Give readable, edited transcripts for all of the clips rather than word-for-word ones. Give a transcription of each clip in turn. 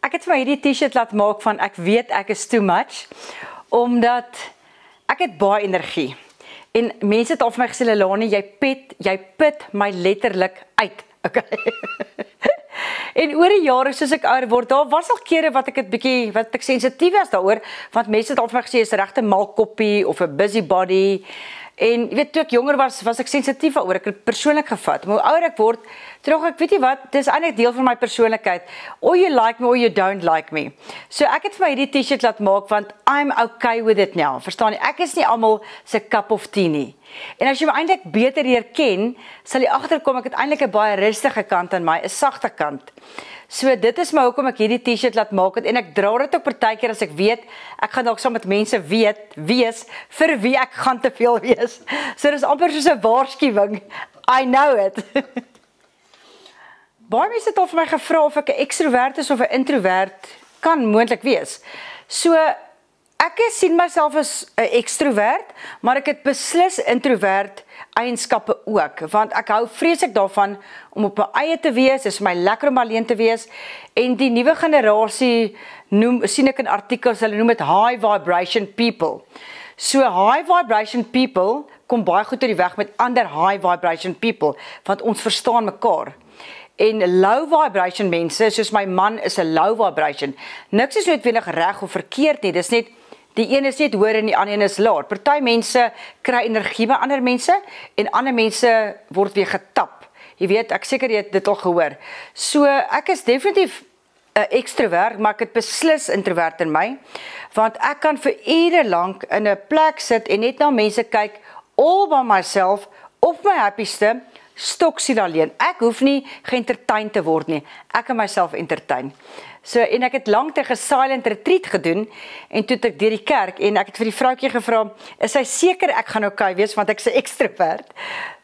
Ek het vir my hierdie t-shirt laat maak van ek weet ek is too much, omdat ek het baie energie. En mense het al vir my gesê, Lelani, jy put my letterlik uit. Okay. En oor die jare soos ek ouer word, daar was al kere wat ek sensitief was daaroor, want mense het al vir my gesê, is regte malkoppie of 'n busybody. En jy weet, toe ek jonger was ek sensitief daaroor, ek het persoonlik gevat. Maar hoe ouer ek word, terug ek weet jy wat, dis eintlik deel van my persoonlikheid. Or you like me or you don't like me. So ek het vir my hierdie t-shirt laat maak, want I'm okay with it now. Verstaan jy? Ek is nie almal se cup of tea nie. En as jy my eintlik beter leer ken, sal jy agterkom ek het eintlik 'n baie rustige kant aan my, 'n sagte kant. So dit is my hoekom ek hierdie t-shirt laat maak het, en ek dra dit ook partykeer as ek weet, ek gaan dalk saam met mense wees, vir wie ek gaan te veel wees. So dis amper soos 'n waarskuwing. I know it. Baie mense het al vir my gevra of ek 'n ekstrovert is of 'n introvert kan moontlik wees. So ek sien myself as 'n ekstrovert, maar ek het beslis introvert eienskappe ook, want ek hou vreeslik daarvan om op my eie te wees, is my lekker om alleen te wees, en die nuwe generasie sien ek in artikels, hulle noem dit high vibration people. So high vibration people kom baie goed oor die weg met ander high vibration people, want ons verstaan mekaar. En low vibration mense, soos my man is 'n low vibration. Niks is noodwendig reg of verkeerd nie, dis net die een is net hoër en die ander een is laag. Party mense kry energie by ander mense en ander mense word weer getap. Jy weet, ek seker jy het dit al gehoor. So ek is definitief 'n ekstrovert, maar ek het beslis introvert in my, want ek kan vir ure lank in 'n plek sit en net na mense kyk, all by myself, op my happieste, stoksiel alleen. Ek hoef nie geëntertain te word nie. Ek kan myself entertain. So, en ek het lank 'n silent retreat gedoen, en toe het ek deur die kerk, en ek het vir die vroutjie gevra, is sy seker ek gaan okay wees, want ek is 'n ekstrovert.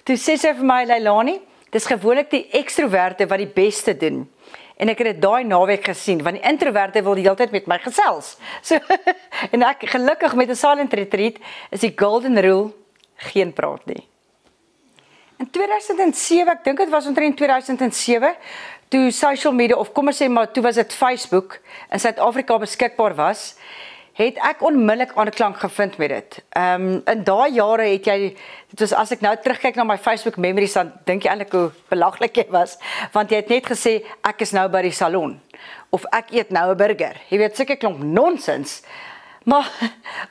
Toe sê sy vir my, Leilani, dis gewoonlik die ekstroverte wat die beste doen. En ek het dit daai naweek gesien, want die introverte wil die hele tyd met my gesels. So, en ek gelukkig met 'n silent retreat, is die golden rule, geen praat nie. In 2007, ek dink dit was omtrent 2007, toe social media, of kom ons sê maar, toe was dit Facebook, in Suid-Afrika beskikbaar was, het ek onmiddellik aanklank gevind met dit. In daai jare het jy, dit was, as ek nou terugkyk na my Facebook memories, dan dink jy eintlik hoe belaglik jy was, want jy het net gesê, ek is nou by die salon, of ek eet nou 'n burger. Jy weet, sulke klomp nonsens. Maar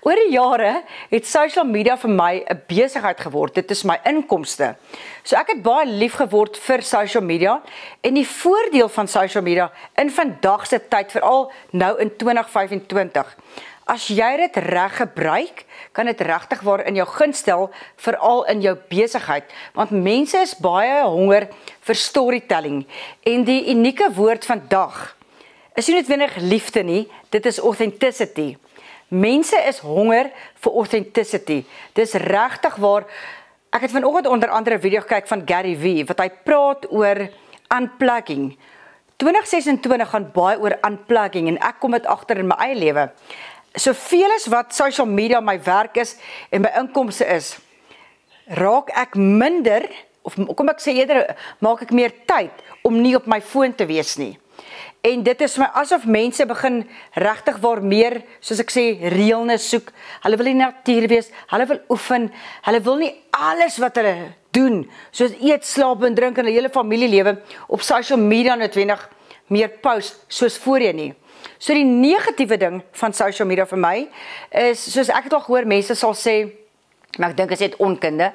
oor die jare het social media vir my 'n besigheid geword. Dit is my inkomste. So ek het baie lief geword vir social media, en die voordeel van social media in vandag se tyd, veral nou in 2025, as jy dit reg gebruik, kan dit regtig waar in jou gunst stel, veral in jou besigheid, want mense is baie honger vir storytelling, en die unieke woord vandag is nie noodwendig liefde nie, dit is authenticity. Mense is honger vir authenticity. Dis regtig waar, ek het vanoggend onder andere 'n video gekyk van Gary Vee, wat hy praat oor unplugging. 2026 gaan baie oor unplugging, en ek kom dit agter in my eie lewe. Soveel as wat social media my werk is, en my inkomste is, raak ek minder, of kom ek sê eerder, maak ek meer tyd, om nie op my foon te wees nie. En dit is my asof mense begin regtig waar meer, soos ek sê, realness soek. Hulle wil in die natuur wees, hulle wil oefen, hulle wil nie alles wat hulle doen, soos eet, slaap en drink en hulle hele familielewe, op social media noodwendig meer post, soos voorheen nie. So die negatiewe ding van social media vir my, is, soos ek het al gehoor, mense sal sê, maar ek dink is dit onkunde,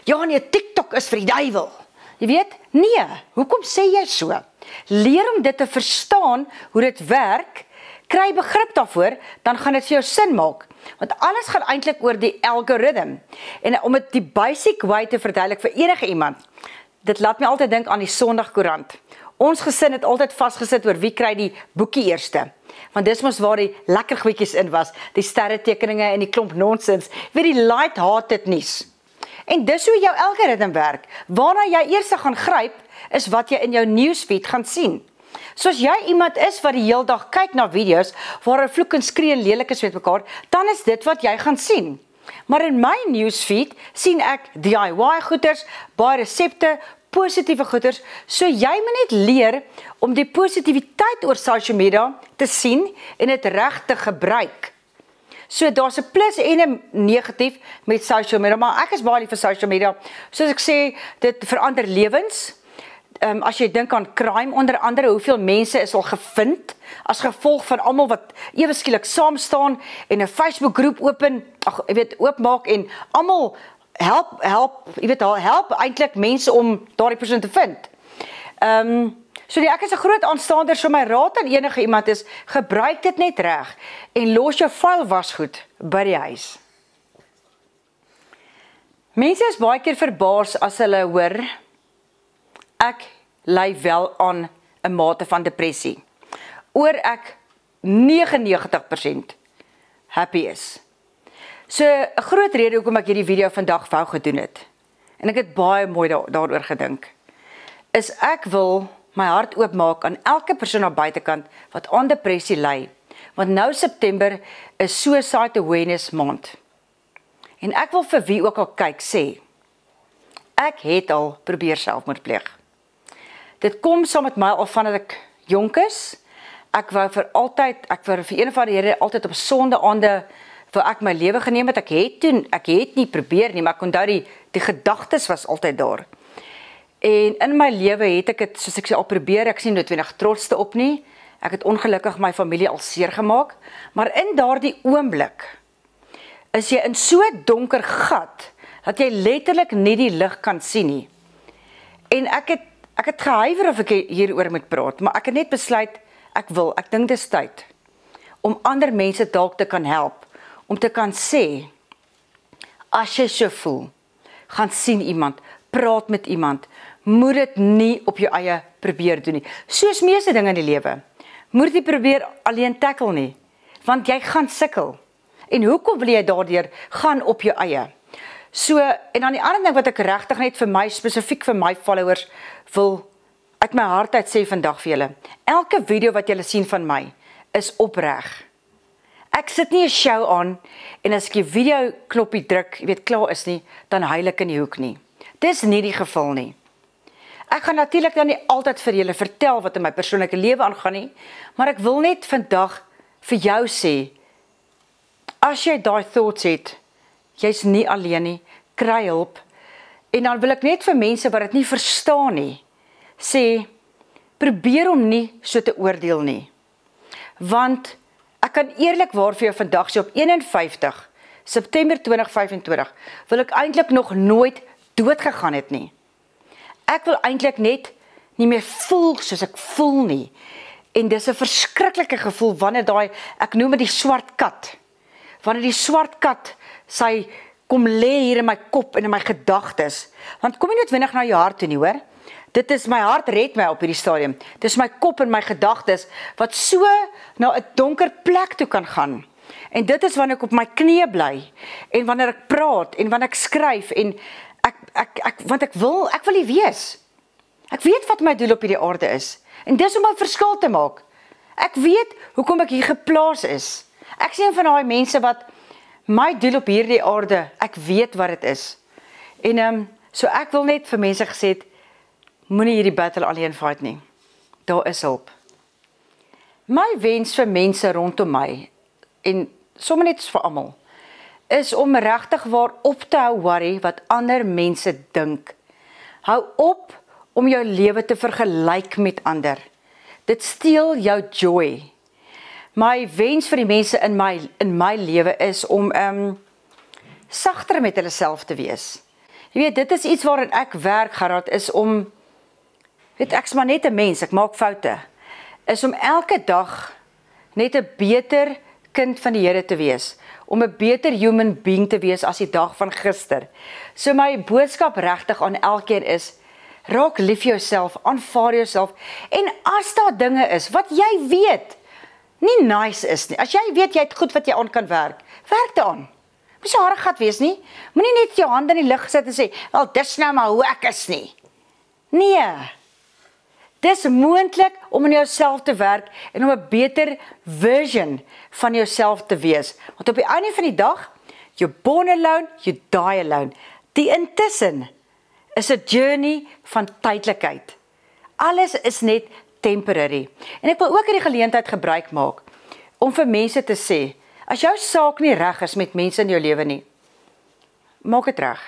ja nee, TikTok is vir die duiwel. Jy weet, nee, hoekom sê jy so? Leer om dit te verstaan, hoe dit werk, kry begrip daarvoor, dan gaan dit vir jou sin maak. Want alles gaan eintlik oor die algoritme. En om dit die basic way te verduidelik vir enige iemand, dit laat my altyd dink aan die Sondagkoerant. Ons gesin het altyd vasgesit oor wie kry die boekie eerste. Want dis mos waar die lekker goedjies in was, die sterretekeninge en die klomp nonsens, weet die light-hearted nuus. En dis hoe jou algoritme werk. Waarna jy eers gaan gryp, is wat jy in jou newsfeed gaan sien. Soos jy iemand is wat die hele dag kyk na video's waar hulle vloek en skree en lelik is met mekaar, dan is dit wat jy gaan sien. Maar in my newsfeed sien ek DIY goeders, baie resepte, positiewe goeders, so jy moet net leer om die positiwiteit oor social media te sien en dit reg te gebruik. So daar's 'n plus en 'n negatief met social media, maar ek is baie lief vir social media. Soos ek sê, dit verander lewens. As jy dink aan crime, onder andere, hoeveel mense is al gevind, as gevolg van almal wat ewe skielik saam staan en 'n Facebook groep oopmaak en almal help eintlik mense om daardie persoon te vind. Ek is 'n groot aanstaander, so my raad aan enige iemand is, gebruik dit net reg en los jou vuil wasgoed by die huis. Mense is baie keer verbaas as hulle hoor, ek ly wel aan 'n mate van depressie, oor ek 99% happy is. So, 'n groot rede hoekom ek hierdie video vandag wou gedoen het, en ek het baie mooi daaroor gedink, is ek wil my hart oopmaak aan elke persoon aan buitekant wat aan depressie ly, want nou September is Suicide Awareness Maand. En ek wil vir wie ook al kyk sê, ek het al probeer selfmoord pleeg. Dit kom saam met my al vandat ek jonk is. Ek wou vir een of ander rede altyd op sondaande waar ek my lewe geneem het. Ek het nie probeer nie, maar ek onthou die gedagtes was altyd daar. En in my lewe het ek het, soos ek sê, al probeer, ek is nie noodwendig trots te op nie. Ek het ongelukkig my familie al seer gemaak, maar in daardie oomblik is jy in so 'n donker gat dat jy letterlik nie die lig kan sien nie. En ek het gehuiwer of ek hieroor moet praat, maar ek het net besluit, ek dink dit is tyd om ander mense dalk te kan help, om te kan sê, as jy so voel, gaan sien iemand, praat met iemand, moet dit nie op jou eie probeer doen nie. Soos meeste dinge in die lewe, moet jy probeer alleen tackle nie, want jy gaan sukkel. En hoekom wil jy daardeur gaan op jou eie? So, en dan die ander ding wat ek regtig net vir my, spesifiek vir my followers, wil uit my hart uit sê vandag vir julle. Elke video wat julle sien van my, is opreg. Ek sit nie 'n show aan, en as ek die video knoppie druk, klaar is nie, dan huil ek in die hoek nie. Dis nie die geval nie. Ek gaan natuurlik dan nie altyd vir julle vertel wat in my persoonlike lewe aangaan nie, maar ek wil net vandag vir jou sê, as jy daai thoughts het, jy's nie alleen nie, kry hulp, en dan wil ek net vir mense wat dit nie verstaan nie, sê, probeer om nie so te oordeel nie, want ek kan eerlikwaar vir jou vandag sê, op 51 September 2025, wil ek eintlik nog nooit dood gegaan het nie. Ek wil eintlik net nie meer voel soos ek voel nie, en dis 'n verskriklike gevoel, wanneer ek noem dit die swart kat, wanneer die swart kat, sy kom lê hier in my kop en in my gedagtes, want kom nie noodwendig na jou hart toe nie, hoor. Dit is, my hart red my op hierdie stadium. Dit is my kop en my gedagtes, wat so na 'n donker plek toe kan gaan. En dit is wanneer ek op my knieë bly, en wanneer ek praat, en wanneer ek skryf, en want ek wil nie wees. Ek weet wat my doel op hierdie aarde is, en dis om 'n verskil te maak. Ek weet hoekom ek hier geplaas is. Ek is een van daai mense wat, my doel op hierdie aarde, ek weet wat dit is. En so ek wil net vir mense gesê het, moenie hierdie battle alleen fight nie. Daar is hulp. My wens vir mense rondom my, en sommer net vir almal, is om regtig waar op te hou worry wat ander mense dink. Hou op om jou lewe te vergelyk met ander. Dit steel jou joy. My wens vir die mense in my lewe is om sagter met hulle self te wees. Jy weet, dit is iets waarin ek werk gehad, is om, ek is maar net 'n mens, ek maak foute, is om elke dag net 'n beter kind van die Here te wees, om 'n beter human being te wees as die dag van gister. So my boodskap regtig aan elkeen is, raak lief vir jouself, aanvaar jouself, en as daar dinge is, wat jy weet, nie nice is nie, as jy weet jy het goed wat jy aan kan werk daaraan. Moet so harde gat wees nie, moenie net jou hand in die lug sit en sê, wel dis nou maar hoe ek is nie. Nee, dis moontlik om in jouself te werk, en om 'n beter version van jouself te wees, want op die einde van die dag, you're born alone, you die alone. Die intussen is 'n journey van tydelikheid. Alles is net temporary. En ek wil ook hierdie geleentheid gebruik maak om vir mense te sê, as jou saak nie reg is met mense in jou lewe nie, maak dit reg.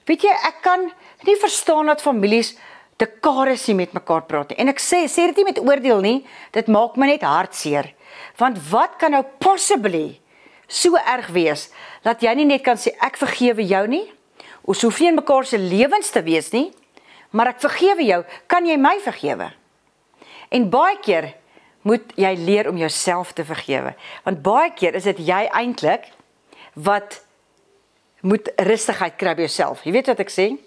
Weet jy, ek kan nie verstaan dat families dekades nie met mekaar praat nie. En ek sê dit nie met oordeel nie, dit maak my net hartseer. Want wat kan nou possibly so erg wees, dat jy nie net kan sê, ek vergewe jou nie, ons hoef nie in mekaar se lewens te wees nie, maar ek vergewe jou, kan jy my vergewe? En baie keer moet jy leer om jouself te vergewe. Want baie keer is dit jy eintlik wat moet rustigheid kry by jouself. Jy weet wat ek sê?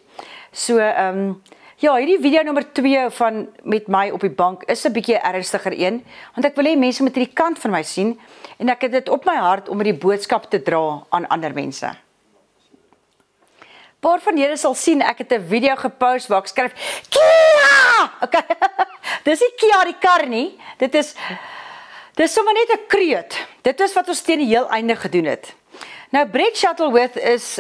So, ja, hierdie video nommer 2 van met my op die bank is 'n bietjie ernstigder een, want ek wil hê mense moet hierdie kant van my sien, en ek het dit op my hart om hierdie boodskap te dra aan ander mense. Paar van julle sal sien, ek het 'n video gepost waar ek skryf, Kia! Okay. Dis nie Kia die kar nie, dis sommer net 'n kreet. Dit is wat ons teen die heel einde gedoen het. Nou, Brett Shuttleworth is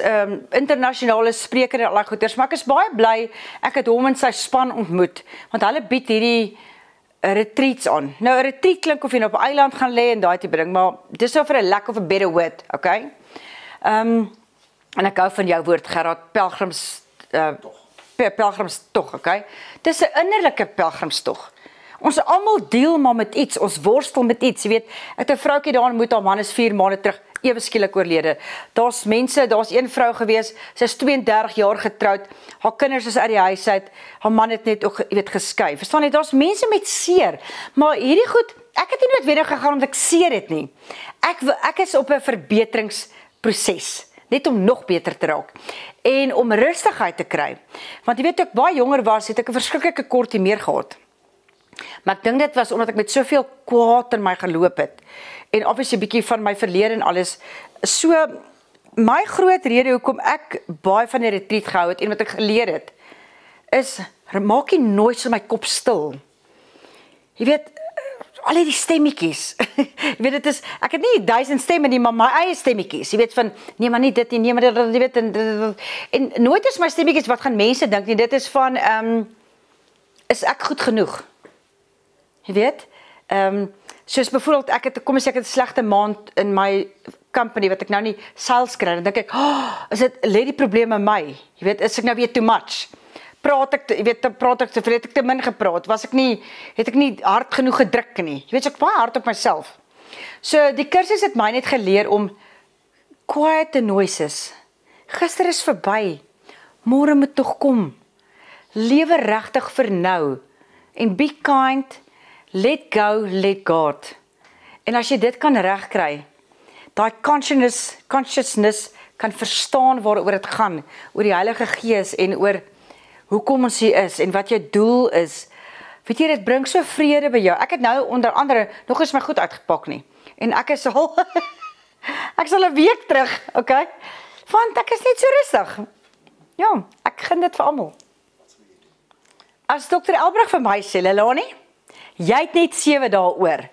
internasionale spreker en al die goeders, maar ek is baie bly, ek het hom en sy span ontmoet, want hulle bied hierdie retreats aan. Nou, 'n retreat klink of jy op 'n eiland gaan lê en daai tipe ding, maar dis nou vir 'n lack of a better word, okay? En ek hou van jou woord, Gerard, pelgrimstog, okay? Dis 'n innerlike pelgrimstog. Ons almal deel maar met iets, ons worstel met iets, jy weet, ek het 'n vroukie daar ontmoet, haar man is 4 maande terug, ewe skielik oorlede. Daar's een vrou gewees, sy is 32 jaar getroud, haar kinders is uit die huis uit, haar man het net ook, jy weet, geskei. Verstaan jy, daar's mense met seer, maar hierdie goed, ek het nie noodwendig gegaan omdat ek seer het nie. Ek is op 'n verbeteringsproses, net om nog beter te raak, en om rustigheid te kry. Want jy weet, toe ek baie jonger was, het ek 'n verskriklike kort meer gehad. Maar ek dink dit was omdat ek met soveel kwaad in my geloop het, en obviously 'n bietjie van my verlede en alles. So, my groot rede hoekom ek baie van die retreat gehou het, en wat ek geleer het, is, maak nie nooit so my kop stil. Jy weet, al die stemmetjies, jy weet, dit is, ek het nie 1000 stemme nie, maar my eie stemmetjies, jy weet van, nee maar nie dit nie, nee maar dit, jy weet, en nooit is my stemmetjies, wat gaan mense dink nie, dit is van, is ek goed genoeg? Jy weet, soos bijvoorbeeld, kom as ek het 'n slegte maand in my company, wat ek nou nie sales kry, dan dink ek, lê die probleem in my, jy weet, is ek nou weer too much? Het ek te min gepraat, het ek nie hard genoeg gedruk nie, jy weet, so ek baie hard op myself. So, die kursus het my net geleer om quiet the noises. Gister is verby, môre moet tog kom. Lewe regtig vir nou, en be kind, let go, let God. En as jy dit kan regkry, daai consciousness kan verstaan waaroor dit gaan, oor die Heilige Gees en oor hoekom ons hier is en wat jou doel is. Weet jy, dit bring so vrede by jou. Ek het nou onder andere nog eens my goed uitgepak nie. En ek is al ek is al 'n week terug, okay? Want ek is net so rustig. Ja, ek gun dit vir almal. As Dr. Elbrug vir my sê, Lelani, jy het net 7 dae oor.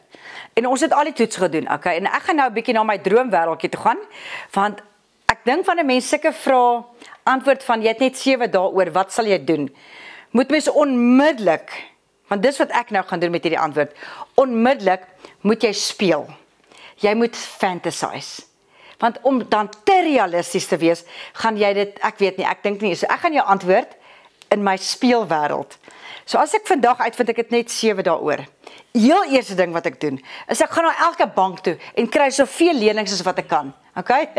En ons het al die toets gedoen, okay? En ek gaan nou 'n bietjie na my droomwêreldjie toe gaan, want ek dink van 'n mens sulke vrae, antwoord van, jy het net 7 dae oor, wat sal jy doen? Moet mens onmiddellik, want dis wat ek nou gaan doen met hierdie antwoord, onmiddellik moet jy speel. Jy moet fantasize. Want om dan te realisties te wees, gaan jy dit, ek weet nie, ek dink nie, so ek gaan jou antwoord in my speelwêreld. So as ek vandag uitvind, ek het net 7 dae oor. Heel eerste ding wat ek doen, is ek gaan na elke bank toe, en kry soveel lenings as wat ek kan. Okay?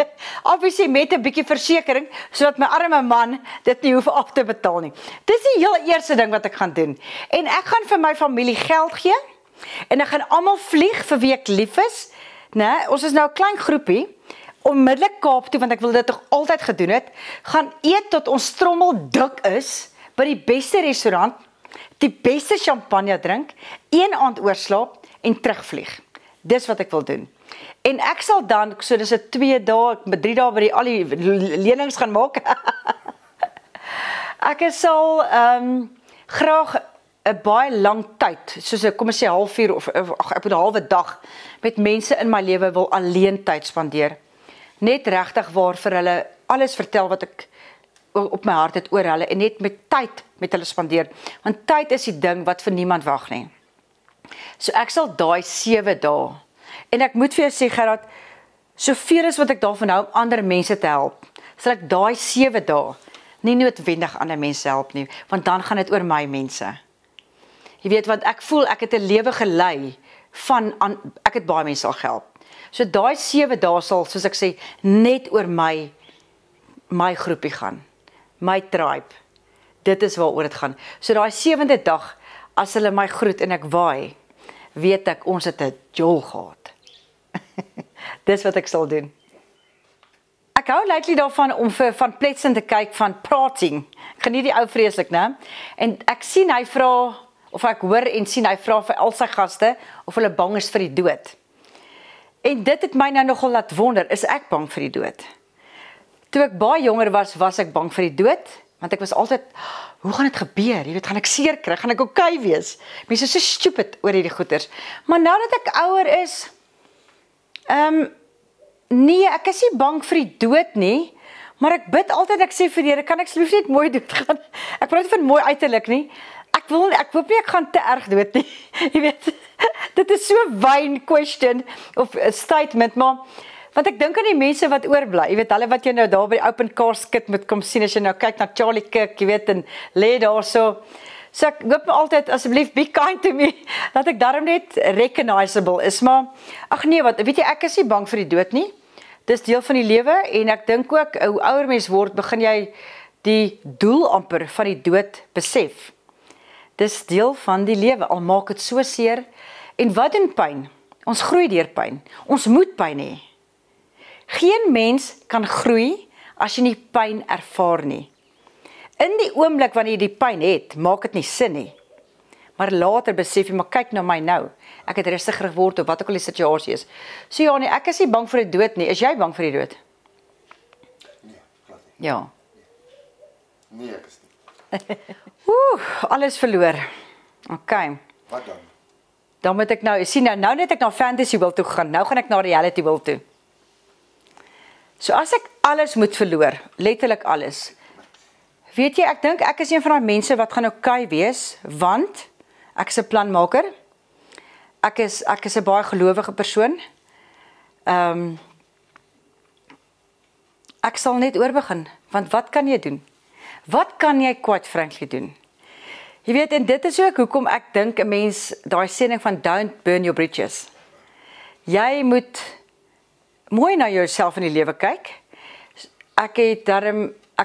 Obviously met 'n bietjie versekering, sodat my arme man dit nie hoef af te betaal nie. Dis die heel eerste ding wat ek gaan doen. En ek gaan vir my familie geld gee, en ek gaan almal vlieg vir wie ek lief is. Nee, ons is nou 'n klein groepie, onmiddellik Kaap toe, want ek wil dit toch altyd gedoen het, gaan eet tot ons trommel dik is, by die beste restaurant, die beste champagne drink, 1 aand oorslaap, en terugvlieg. Dis wat ek wil doen. En ek sal dan, so dis 'n 2 dae, ek met 3 dae by al die lenings gaan maak, ek sal graag 'n baie lang tyd, soos kom ons sê halfuur, of ek moet 'n halwe dag, met mense in my lewe wil alleen tyd spandeer. Net regtig waar vir hulle alles vertel wat ek op my hart het oor hulle en net met tyd met hulle spandeer. Want tyd is die ding wat vir niemand wag nie. So ek sal daai 7 dae. En ek moet vir jou sê Gerard, soveel as wat ek daarvan hou om ander mense te help, sal ek daai 7 dae nie noodwendig ander mense help nie, want dan gaan dit oor my mense. Jy weet, want ek voel ek het 'n lewe gelei van ek het baie mense al gehelp. So daai 7 dae sal, soos ek sê, net oor my groepie gaan. My tribe. Dit is waaroor dit gaan. So daai 7de dag, as hulle my groet en ek waai, weet ek, ons het 'n jol gehad. Dis wat ek sal doen. Ek hou lately daarvan om vir Van Pletsen te kyk van Prating. Ek geniet die ou vreeslik, né? En ek sien hy vra, of ek hoor en sien hy vra vir al sy gaste, of hulle bang is vir die dood. En dit het my nou nogal laat wonder, is ek bang vir die dood? Toe ek baie jonger was ek bang vir die dood, want ek was altyd, hoe gaan dit gebeur? Jy weet, gaan ek seer kry? Gaan ek okay wees? Mense is so stupid oor hierdie goeters. Maar nou dat ek ouer is, nee, ek is nie bang vir die dood nie, maar ek bid altyd, ek sê vir die Here, kan ek asseblief net mooi doodgaan? Ek praat nie van mooi uiterlik nie. Ek hoop nie ek gaan te erg dood nie. Jy weet, dit is so vain question of a statement, maar want ek dink aan die mense wat oorbly, jy weet, hulle wat jy nou daar by die open casket moet kom sien, as jy nou kyk na Charlie Kirk, jy weet, en lê daar so. So ek hoop my altyd, asseblief, be kind to me, dat ek daarom net recognizable is, maar, ag nee, wat, weet jy, ek is nie bang vir die dood nie, dis deel van die lewe, en ek dink ook, hoe ouer mens word, begin jy die doel amper van die dood besef. Dis deel van die lewe, al maak het so seer, en wat doen pyn? Ons groei deur pyn, ons moet pyn hê. Geen mens kan groei as jy nie pyn ervaar nie. In die oomblik wanneer jy die pyn het, maak dit nie sin nie. Maar later besef jy, maar kyk na my nou. Ek het rustiger geword op wat ook al die situasie is. So ja, nee, ek is nie bang vir die dood nie. Is jy bang vir die dood? Nee, glad nie. Ja. Nee, ek is nie. Alles verloor. OK. Wat dan? Dan moet ek nou, sien nou net ek na fantasy wil toe gaan. Nou gaan ek na reality wil toe. So as ek alles moet verloor, letterlik alles. Weet jy, ek dink ek is een van die mense wat gaan okay wees, want ek is 'n planmaker. Ek is 'n baie gelowige persoon. Ek sal net oorbegin, want wat kan jy doen? Wat kan jy quite frankly doen? Jy weet, en dit is ook hoekom ek dink 'n mens, daai sêning van don't burn your bridges. Jy moet mooi na jouself in die lewe kyk. Ek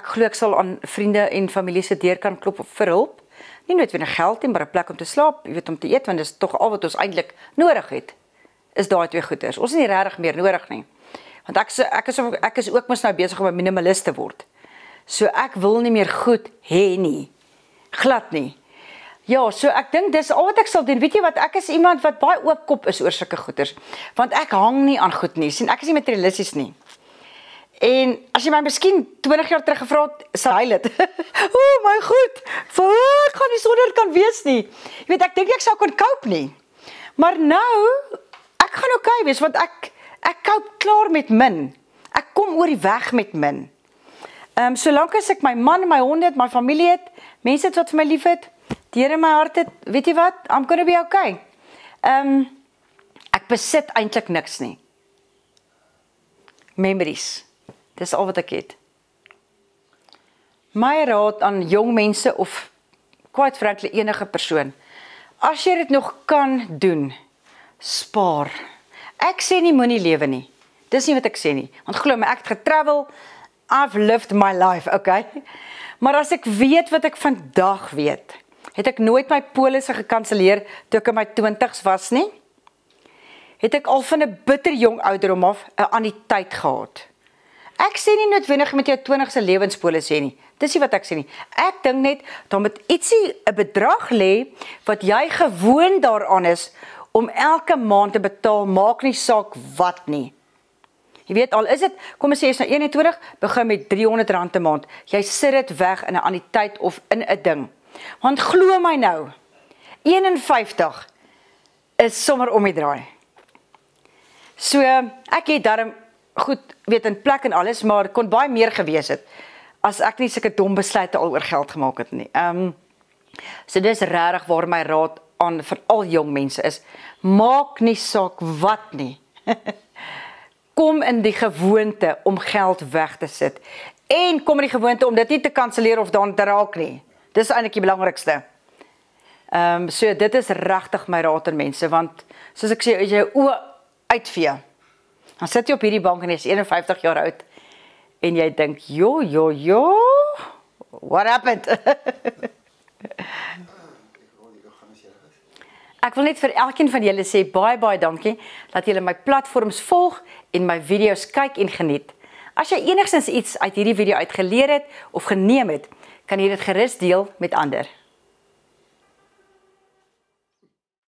glo ek sal aan vriende en familie se deur kan klop vir hulp. Nie noodwendig geld nie, maar 'n plek om te slaap, jy weet, om te eet, want dis tog al wat ons eintlik nodig het, is daai twee goeders. Ons is nie regtig meer nodig nie. Want ek is ook mos nou besig om 'n minimalist te word. So ek wil nie meer goed hê nie. Glad nie. Ja, so ek dink dis al wat ek sal doen. Weet jy wat, ek is iemand wat baie oopkop is oor sulke goeders. Want ek hang nie aan goed nie. Sien, ek is nie materialisties nie. En as jy my miskien 20 jaar terug gevra het, sal hy dit. O my goed, ek gaan nie sonder kan wees nie. Jy weet, ek dink ek sou kon cope nie. Maar nou, ek gaan okay wees, want ek cope klaar met min. Ek kom oor die weg met min. Solank as ek my man, my honde het, my familie het, mense het wat vir my lief het, die Here in my hart het, weet jy wat, I'm gonna be okay. Ek besit eintlik niks nie. Memories. Dis al wat ek het. My raad aan jong mense of quite frankly enige persoon, as jy dit nog kan doen, spaar. Ek sê nie moenie lewe nie. Dis nie wat ek sê nie. Want glo my, ek het getravel, I've lived my life, okay? Maar as ek weet wat ek vandag weet, het ek nooit my polisse gekanselleer toe ek in my 20's was nie. Het ek al van 'n bitter jong ouderdom af 'n anniteit gehad. Ek sê nie noodwendig met jou 20ste lewenspolis hê nie. Dis nie wat ek sê nie. Ek dink net, dan moet ietsie 'n bedrag lê wat jy gewoon daaraan is om elke maand te betaal, maak nie saak wat nie. Jy weet, al is dit, kom ons sê is nou 21, begin met R300 'n maand. Jy sit dit weg in 'n anniteit of in 'n ding. Want glo my nou, 51 is sommer om die draai. So, ek het daarom goed, weet, in plek en alles, maar kon baie meer gewees het. as ek nie sulke dom besluite al oor geld gemaak het nie. So dis regtig waar my raad aan vir al jong mense is, maak nie saak wat nie. Kom in die gewoonte om geld weg te sit. En kom in die gewoonte om dit nie te kanselleer of dan te raak nie. Dis eintlik die belangrikste. So dit is regtig my raad aan mense, want soos ek sê, as jy oë uitvee, dan sit jy op hierdie bank en jy is 51 jaar oud, en jy dink, jo, what happened? Ek wil net vir elkeen van julle sê, baie dankie, dat julle my platforms volg, en my video's kyk en geniet. As jy enigstens iets uit hierdie video uitgeleer het, of geneem het, kan jy dit gerus deel met ander.